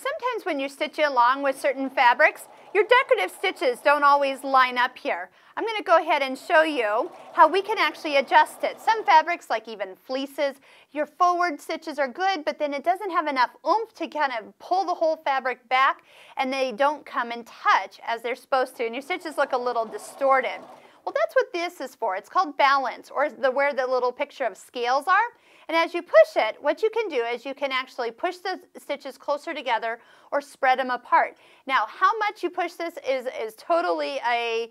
Sometimes when you're stitching along with certain fabrics, your decorative stitches don't always line up here. I'm going to go ahead and show you how we can actually adjust it. Some fabrics, like even fleeces, your forward stitches are good, but then it doesn't have enough oomph to kind of pull the whole fabric back, and they don't come and touch as they're supposed to, and your stitches look a little distorted. Well, that's what this is for. It's called balance, or where the little picture of scales are. And as you push it, what you can do is you can actually push the stitches closer together or spread them apart. Now, how much you push this is totally a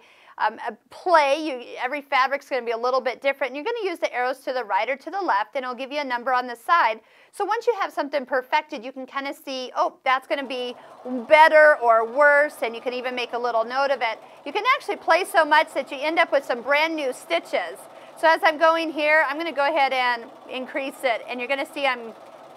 play. Every fabric's going to be a little bit different. And you're going to use the arrows to the right or to the left, and it'll give you a number on the side. So once you have something perfected, you can kind of see, oh, that's going to be better or worse, and you can even make a little note of it. You can actually play so much that you end up with some brand new stitches. So as I'm going here, I'm going to go ahead and increase it, and you're going to see I'm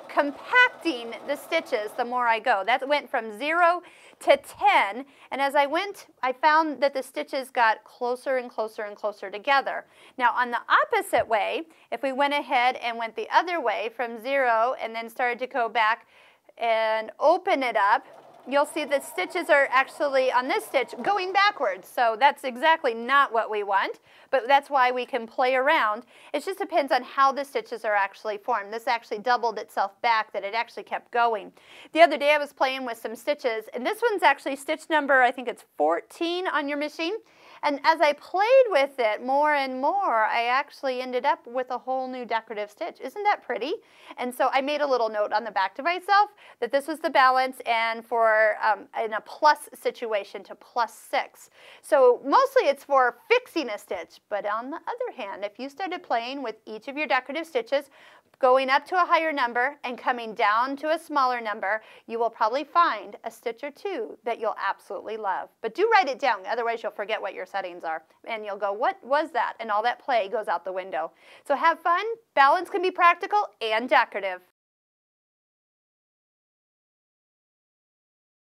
compacting the stitches the more I go. That went from 0 to 10, and as I went, I found that the stitches got closer and closer and closer together. Now on the opposite way, if we went ahead and went the other way from 0 and then started to go back and open it up, you'll see the stitches are actually, on this stitch, going backwards. So that's exactly not what we want, but that's why we can play around. It just depends on how the stitches are actually formed. This actually doubled itself back, that it actually kept going. The other day I was playing with some stitches, and this one's actually stitch number, I think it's 14 on your machine. And as I played with it more and more, I actually ended up with a whole new decorative stitch. Isn't that pretty? And so I made a little note on the back to myself that this was the balance, and for in a plus situation to +6. So mostly it's for fixing a stitch, but on the other hand, if you started playing with each of your decorative stitches, going up to a higher number and coming down to a smaller number, you will probably find a stitch or two that you'll absolutely love. But do write it down, otherwise you'll forget what your settings are. And you'll go, what was that? And all that play goes out the window. So have fun. Balance can be practical and decorative.